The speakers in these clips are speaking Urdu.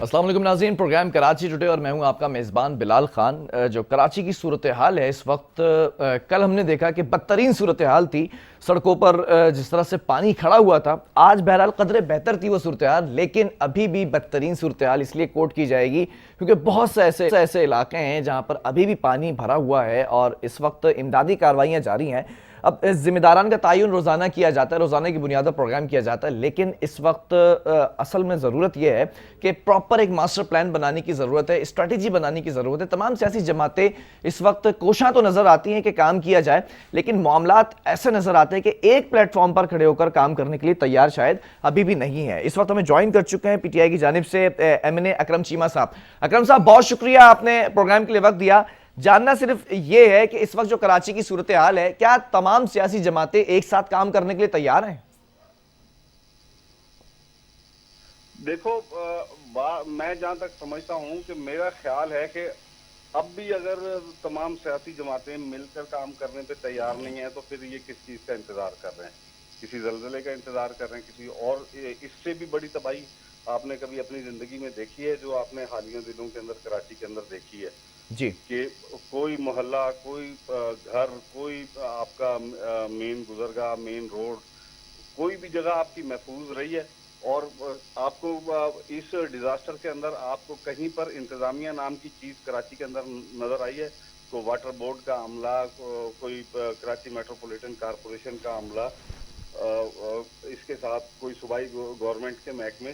السلام علیکم ناظرین، پروگرام کراچی ٹوڈے اور میں ہوں آپ کا میزبان بلال خان۔ جو کراچی کی صورتحال ہے اس وقت، کل ہم نے دیکھا کہ بدترین صورتحال تھی، سڑکوں پر جس طرح سے پانی کھڑا ہوا تھا۔ آج بہرحال قدرے بہتر تھی وہ صورتحال، لیکن ابھی بھی بدترین صورتحال اس لیے کوٹ کی جائے گی کیونکہ بہت سے ایسے علاقے ہیں جہاں پر ابھی بھی پانی بھرا ہوا ہے اور اس وقت امدادی کارروائیاں جاری ہیں۔ اب ذمہ داران کا تعین روزانہ کیا جاتا ہے، روزانہ کی بنیاد پر پروگرام کیا جاتا ہے، لیکن اس وقت اصل میں ضرورت یہ ہے کہ پراپر ایک ماسٹر پلان بنانے کی ضرورت ہے، اسٹریٹجی بنانے کی ضرورت ہے۔ تمام سیاسی جماعتیں اس وقت کوشاں تو نظر آتی ہیں کہ کام کیا جائے، لیکن معاملات ایسے نظر آتے ہیں کہ ایک پلیٹ فارم پر کھڑے ہو کر کام کرنے کے لیے تیار شاید ابھی بھی نہیں ہے۔ اس وقت ہمیں جوائن کر چکے ہیں پی ٹی آئی کی جانب سے ایم این اے اکرم چیمہ صاحب۔ اکرم صاحب، بہت شکریہ آپ نے پروگرام کے لیے وقت دیا۔ جاننا صرف یہ ہے کہ اس وقت جو کراچی کی صورتحال ہے، کیا تمام سیاسی جماعتیں ایک ساتھ کام کرنے کے لیے تیار ہیں؟ دیکھو، میں جہاں تک سمجھتا ہوں کہ میرا خیال ہے کہ اب بھی اگر تمام سیاسی جماعتیں مل کر کام کرنے پہ تیار نہیں ہیں تو پھر یہ کس چیز کا انتظار کر رہے ہیں؟ کسی زلزلے کا انتظار کر رہے ہیں، کسی اور اس سے بھی بڑی تباہی آپ نے کبھی اپنی زندگی میں دیکھی ہے جو آپ نے حالیہ دنوں کے اندر کراچی کے اندر دیکھی ہے؟ جی کہ کوئی محلہ، کوئی گھر، کوئی آپ کا مین گزرگاہ، مین روڈ، کوئی بھی جگہ آپ کی محفوظ رہی ہے؟ اور آپ کو اس ڈیزاسٹر کے اندر آپ کو کہیں پر انتظامیہ نام کی چیز کراچی کے اندر نظر آئی ہے؟ کوئی واٹر بورڈ کا عملہ، کوئی کراچی میٹروپولیٹن کارپوریشن کا عملہ، اس کے ساتھ کوئی صوبائی گورنمنٹ کے محکمے؟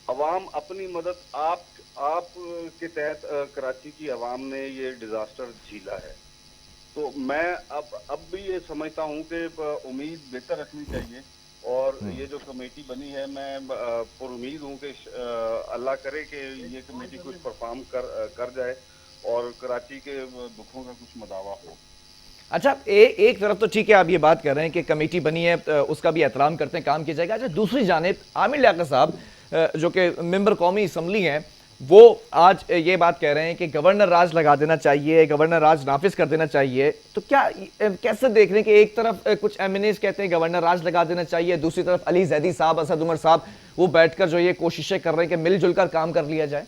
عوام اپنی مدد آپ کے تحت کراچی کی عوام نے یہ ڈیزاسٹر جھیلا ہے۔ تو میں اب بھی یہ سمجھتا ہوں کہ امید بہتر رکھنی چاہیے، اور یہ جو کمیٹی بنی ہے، میں پر امید ہوں کہ اللہ کرے کہ یہ کمیٹی کچھ پرفارم کر جائے اور کراچی کے دکھوں کا کچھ مداوع ہو۔ اچھا، ایک طرف تو ٹھیک ہے، آپ یہ بات کر رہے ہیں کہ کمیٹی بنی ہے، اس کا بھی احترام کرتے ہیں، کام کیا جائے گا۔ اچھا، دوسری جانب عامر لیاقت صاحب جو کہ ممبر قومی اسمبلی ہیں، وہ آج یہ بات کہہ رہے ہیں کہ گورنر راج لگا دینا چاہیے، گورنر راج نافذ کر دینا چاہیے۔ تو کیا کیسے دیکھ رہے ہیں کہ ایک طرف کچھ ایم این ایز کہتے ہیں گورنر راج لگا دینا چاہیے، دوسری طرف علی زیدی صاحب، اسد عمر صاحب وہ بیٹھ کر جو یہ کوششیں کر رہے ہیں کہ مل جل کر کام کر لیا جائے؟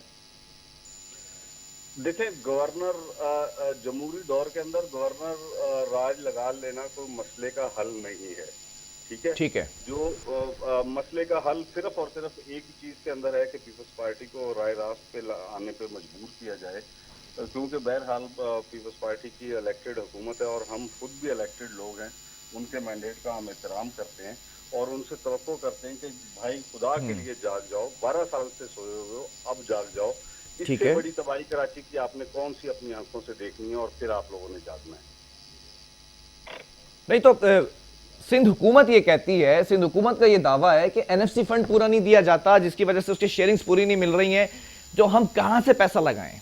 دیکھیں، گورنر جمہوری دور کے اندر گورنر راج لگا لینا کوئی مسئلے کا حل نہیں ہے، ٹھیک ہے؟ ٹھیک ہے۔ جو مسئلے کا حل صرف اور صرف ایک ہی چیز کے اندر ہے کہ پیپلز پارٹی کو رائے راست پہ آنے پہ مجبور کیا جائے، کیونکہ بہرحال پیپلز پارٹی کی الیکٹڈ حکومت ہے اور ہم خود بھی الیکٹڈ لوگ ہیں، ان کے مینڈیٹ کا ہم احترام کرتے ہیں اور ان سے توقع کرتے ہیں کہ بھائی خدا کے لیے جاگ جاؤ، 12 سال سے سوئے ہوئے ہو، اب جاگ جاؤ۔ اس ٹھیک سے ہے، بڑی تباہی کراچی کی آپ نے کون سی اپنی آنکھوں سے دیکھنی ہے، اور پھر آپ لوگوں نے جاگنا ہے۔ نہیں تو سندھ حکومت یہ کہتی ہے، سندھ حکومت کا یہ دعویٰ ہے کہ این ایف سی فنڈ پورا نہیں دیا جاتا، جس کی وجہ سے اس کی شیئرنگز پوری نہیں مل رہی ہیں، جو ہم کہاں سے پیسہ لگائیں؟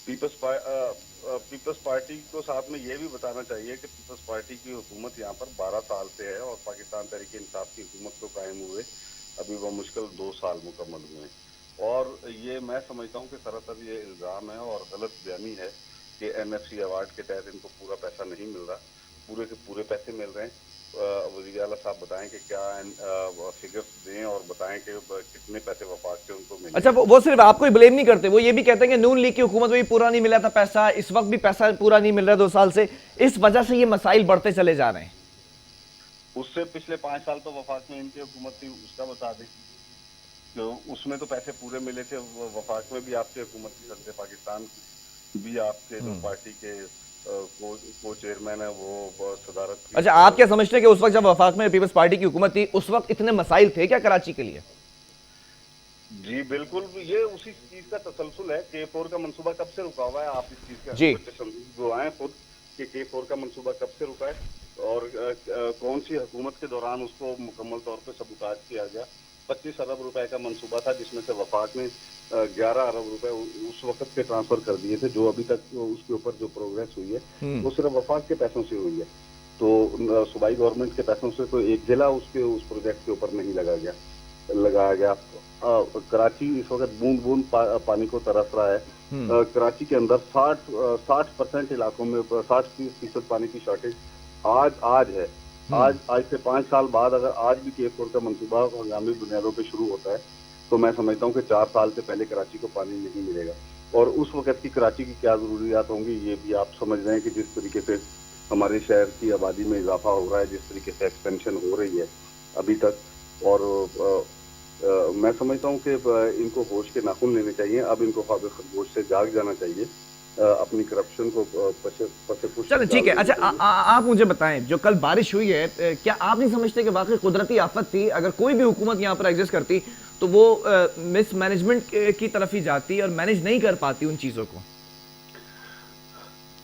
پیپلز پارٹی کو ساتھ میں یہ بھی بتانا چاہیے کہ پیپلز پارٹی کی حکومت یہاں پر 12 سال سے ہے، اور پاکستان تحریک انصاف کی حکومت کو قائم ہوئے ابھی وہ مشکل 2 سال مکمل ہوئے ہیں، اور یہ میں سمجھتا ہوں کہ سراسر یہ الزام ہے اور غلط بیانی ہے کہ این ایف سی ایوارڈ کے تحت ان کو پورا پیسہ نہیں مل رہا، پورے کے پورے پیسے مل رہے ہیں۔ وزیر اعلیٰ صاحب بتائیں کہ کیا فگرز دیں اور بتائیں کہ کتنے پیسے وفاق کے ان کو ملے اچھا، ہیں۔ وہ صرف آپ کو ہی بلیم نہیں کرتے، وہ یہ بھی کہتے ہیں کہ نون لیگ کی حکومت میں بھی پورا نہیں ملا تھا پیسہ، اس وقت بھی پیسہ پورا نہیں مل رہا 2 سال سے، اس وجہ سے یہ مسائل بڑھتے چلے جا رہے ہیں۔ اس سے پچھلے 5 سال تو وفاق میں ان کی حکومت تھی، اس کا بتا دیں کہ اس میں تو پیسے پورے ملے تھے، وفاق میں بھی آپ کی حکومت تھی، صدر پاکستان بھی آپ کے جو پارٹی کے کو چیئرمین ہے وہ صدارت کی۔ اچھا، آپ کیا سمجھتے ہیں کہ اس وقت جب وفاق میں پیپلز پارٹی کی حکومت تھی اس وقت اتنے مسائل تھے کیا کراچی کے لیے؟ جی بالکل، یہ اسی چیز کا تسلسل ہے۔ K4 کا منصوبہ کب سے رکا ہوا ہے؟ آپ اس چیز کے جی گواہیں خود کہ K4 کا منصوبہ کب سے رکا ہے اور کون سی حکومت کے دوران اس کو مکمل طور پہ سبوتاژ کیا گیا۔ 25 ارب روپے کا منصوبہ تھا جس میں سے وفاق نے 11 ارب روپے اس وقت کے ٹرانسفر کر دیے تھے، جو ابھی تک اس کے اوپر جو پروگریس ہوئی ہے وہ صرف وفاق کے پیسوں سے ہوئی ہے، تو صوبائی گورنمنٹ کے پیسوں سے کوئی ایک ضلع اس پروجیکٹ کے اوپر نہیں لگایا گیا۔ کراچی اس وقت بوند بوند پانی کو ترس رہا ہے۔ کراچی کے اندر 60% علاقوں میں 60% پانی کی شارٹیج آج ہے۔ آج سے 5 سال بعد اگر آج بھی K4 کا منصوبہ ہنگامی بنیادوں پہ شروع ہوتا ہے تو میں سمجھتا ہوں کہ 4 سال سے پہلے کراچی کو پانی نہیں ملے گا. اور اس وقت کی کراچی کی کیا ضروریات ہوں گی یہ بھی آپ سمجھ رہے ہیں کہ جس طریقے سے ہمارے شہر کی آبادی میں اضافہ ہو رہا ہے, جس طریقے سے ایکسپینشن ہو رہی ہے ابھی تک, اور میں سمجھتا ہوں کہ ان کو ہوش کے ناخن لینے چاہیے. اب ان کو خواب خرگوش سے جاگ جانا چاہیے, اپنی کرپشن کو پس پشت چلیں ٹھیک ہے. اچھا آپ مجھے بتائیں, جو کل بارش ہوئی ہے, کیا آپ نہیں سمجھتے کہ واقعی قدرتی آفت تھی؟ اگر کوئی بھی حکومت یہاں پر ایگزسٹ کرتی تو وہ مس مینجمنٹ کی طرف ہی جاتی اور مینج نہیں کر پاتی ان چیزوں کو.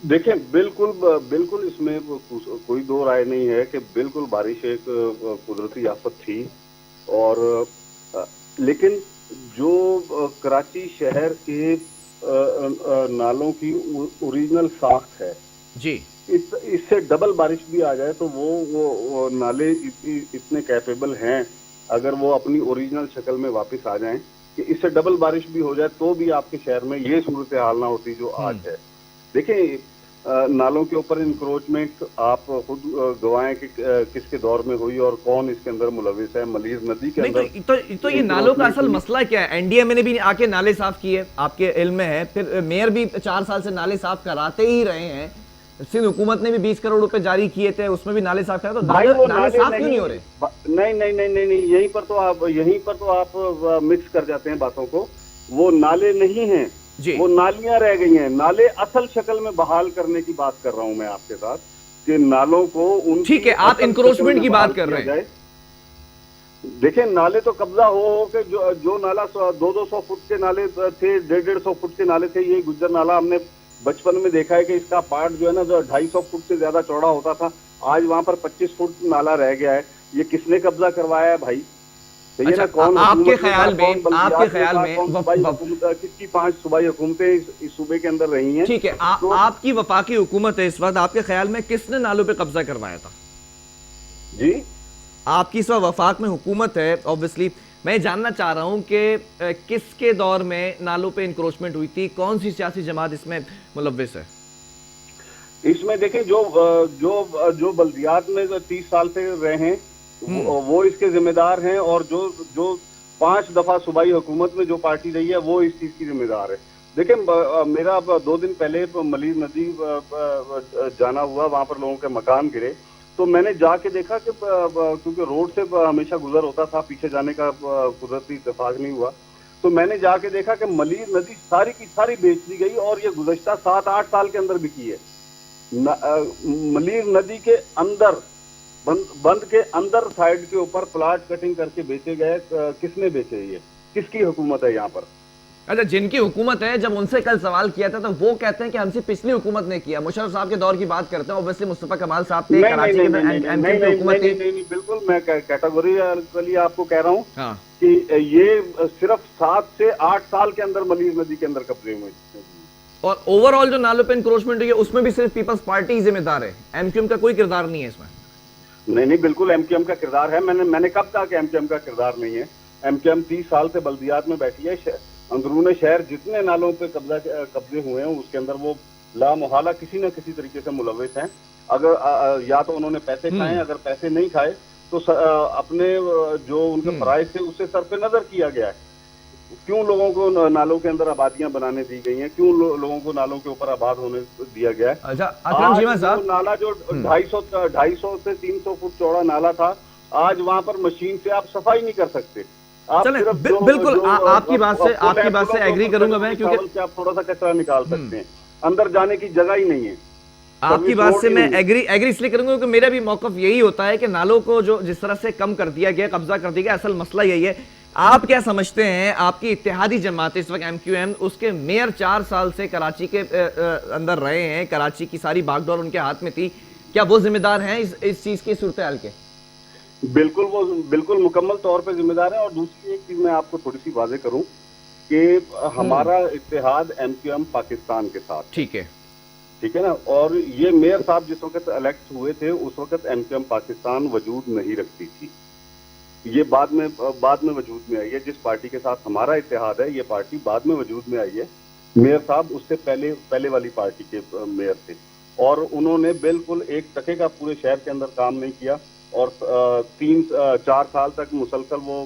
دیکھیں, بالکل اس میں کوئی دو رائے نہیں ہے کہ بالکل بارش ایک قدرتی آفت تھی. اور لیکن جو کراچی شہر کے نالوں کی اوریجنل ساخت ہے, جی اس سے ڈبل بارش بھی آ جائے تو وہ نالے اتنے کیپیبل ہیں, اگر وہ اپنی اوریجنل شکل میں واپس آ جائیں, کہ اس سے ڈبل بارش بھی ہو جائے تو بھی آپ کے شہر میں یہ صورتحال نہ ہوتی جو آج ہے. دیکھیں, نالوں کے اوپر انکروچمنٹ آپ خود گوائیں کہ کس کے دور میں ہوئی اور کون اس کے اندر ملوث ہے. ملیز ندی کے اندر نہیں تو یہ نالوں کا اصل مسئلہ کیا ہے؟ این ڈی ایم نے بھی آ کے نالے صاف کیے, آپ کے علم میں ہے. پھر میئر بھی 4 سال سے نالے صاف کراتے ہی رہے ہیں. سندھ حکومت نے بھی 20 کروڑ روپے جاری کیے تھے, اس میں بھی نالے صاف کرا. تو نالے صاف کیوں نہیں ہو رہے؟ نہیں, یہیں پر تو آپ مکس کر جاتے ہیں باتوں کو. وہ نالے نہیں ہیں, وہ نالیاں رہ گئی ہیں. نالے اصل شکل میں بحال کرنے کی بات کر رہا ہوں میں آپ کے ساتھ, کہ نالوں کو ان ٹھیک ہے, آپ انکروچمنٹ کی بات کر رہے ہیں. دیکھیں, نالے تو قبضہ ہو کہ جو نالا 200 فٹ کے نالے تھے, 150 فٹ کے نالے تھے. یہ گجر نالا ہم نے بچپن میں دیکھا ہے کہ اس کا پارٹ جو ہے نا 250 فٹ سے زیادہ چوڑا ہوتا تھا. آج وہاں پر 25 فٹ نالا رہ گیا ہے. یہ کس نے قبضہ کروایا ہے بھائی؟ آپ کے خیال میں کس کی 5 صوبائی حکومتیں اس صوبے کے اندر رہی ہیں؟ ٹھیک ہے, آپ کی وفاقی حکومت ہے اس وقت, آپ کے خیال میں کس نے نالوں پہ قبضہ کروایا تھا؟ جی, آپ کی اس وقت وفاق میں حکومت ہے, obviously میں جاننا چاہ رہا ہوں کہ کس کے دور میں نالوں پہ انکروچمنٹ ہوئی تھی, کون سی سیاسی جماعت اس میں ملوث ہے؟ اس میں دیکھیں, جو بلدیات میں 30 سال سے رہے ہیں وہ اس کے ذمہ دار ہیں, اور جو 5 دفعہ صوبائی حکومت میں جو پارٹی رہی ہے وہ اس چیز کی ذمہ دار ہے. دیکھیں, میرا 2 دن پہلے ملیز ندی جانا ہوا, وہاں پر لوگوں کے مکان گرے. تو میں نے جا کے دیکھا کہ کیونکہ روڈ سے ہمیشہ گزر ہوتا تھا, پیچھے جانے کا قدرتی اتفاق نہیں ہوا, تو میں نے جا کے دیکھا کہ ملیز ندی ساری کی ساری بیچ دی گئی, اور یہ گزشتہ 7-8 سال کے اندر بکی ہے. ملیز ندی کے اندر بند کے اندر سائڈ کے اوپر پلاٹ کٹنگ کر کے بیچے گئے. کس نے بیچے؟ یہ کس کی حکومت ہے یہاں پر؟ اچھا, جن کی حکومت ہے, جب ان سے کل سوال کیا تھا تو وہ کہتے ہیں کہ ہم سے پچھلی حکومت نے کیا. مشرف صاحب کے دور کی بات کرتے ہیں, اوبویسلی مصطفیٰ کمال صاحب تھے, کراچی کے ایم کیو کی حکومت تھی. نہیں, بالکل میں کیٹیگوریکلی آپ کو کہہ رہا ہوں کہ یہ صرف 7 سے 8 سال کے اندر ملیز ندی کے اندر قبضے ہوئے. اور اوور آل جو نالوں پہ انکروچمنٹ ہوئی ہے اس میں بھی صرف پیپلز پارٹی ذمہ دار ہے, ایم کیو ایم کا کوئی کردار نہیں ہے اس میں. نہیں, بالکل ایم کیو ایم کا کردار ہے. میں نے کب کہا کہ ایم کیو ایم کا کردار نہیں ہے؟ ایم کیو ایم 30 سال سے بلدیات میں بیٹھی ہے. اندرون شہر جتنے نالوں پہ قبضے ہوئے ہیں اس کے اندر وہ لا محالہ کسی نہ کسی طریقے سے ملوث ہیں. اگر یا تو انہوں نے پیسے کھائے ہیں, اگر پیسے نہیں کھائے تو اپنے جو ان کے فرائض تھے اسے سر پہ نظر کیا گیا ہے. کیوں لوگوں کو نالوں کے اندر آبادیاں بنانے دی گئی ہیں, کیوں لوگوں کو نالوں کے اوپر آباد ہونے دیا گیا ہے؟ اکرم جیما صاحب, نالا جو 250 سے 300 فٹ چوڑا نالا تھا, آج وہاں پر مشین سے آپ صفائی نہیں کر سکتے. بالکل آپ کی بات سے ایگری کروں گا میں, کیونکہ آپ تھوڑا سا کچرا نکال سکتے ہیں, اندر جانے کی جگہ ہی نہیں ہے. آپ کی بات سے میں ایگری اس لیے کروں گا کیونکہ میرا بھی موقف یہی ہوتا ہے کہ نالوں کو جو جس طرح سے کم کر دیا گیا, قبضہ کر دیا گیا, اصل مسئلہ یہی ہے. آپ کیا سمجھتے ہیں, آپ کی اتحادی جماعت اس وقت ایم کیو ایم, اس کے میئر 4 سال سے کراچی کے اندر رہے ہیں, کراچی کی ساری باغ ڈور ان کے ہاتھ میں تھی, کیا وہ ذمہ دار ہیں اس چیز کی صورتحال کے؟ بالکل, وہ بالکل مکمل طور پہ ذمہ دار ہیں. اور دوسری ایک چیز میں آپ کو تھوڑی سی واضح کروں کہ ہمارا اتحاد ایم کیو ایم پاکستان کے ساتھ, ٹھیک ہے نا, اور یہ میئر صاحب جس وقت الیکٹ ہوئے تھے اس وقت ایم کیو ایم پاکستان وجود نہیں رکھتی تھی. یہ بعد میں وجود میں آئی ہے. جس پارٹی کے ساتھ ہمارا اتحاد ہے یہ پارٹی بعد میں وجود میں آئی ہے. میئر صاحب اس سے پہلے والی پارٹی کے میئر تھے, اور انہوں نے بالکل ایک ٹکے کا پورے شہر کے اندر کام نہیں کیا, اور 3-4 سال تک مسلسل وہ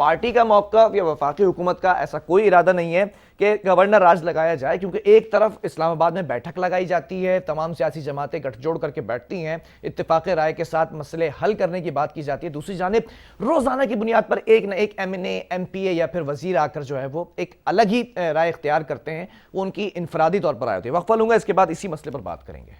پارٹی کا موقف یا وفاقی حکومت کا ایسا کوئی ارادہ نہیں ہے کہ گورنر راج لگایا جائے، کیونکہ ایک طرف اسلام آباد میں بیٹھک لگائی جاتی ہے، تمام سیاسی جماعتیں گٹھ جوڑ کر کے بیٹھتی ہیں، اتفاق رائے کے ساتھ مسئلے حل کرنے کی بات کی جاتی ہے، دوسری جانب روزانہ کی بنیاد پر ایک نہ ایک ایم این اے، ایم پی اے یا پھر وزیر آ کر جو ہے وہ ایک الگ ہی رائے اختیار کرتے ہیں، وہ ان کی انفرادی طور پر رائے ہوتی ہے۔ وقفہ لوں گا، اس کے بعد اسی مسئلے پر بات کریں گے۔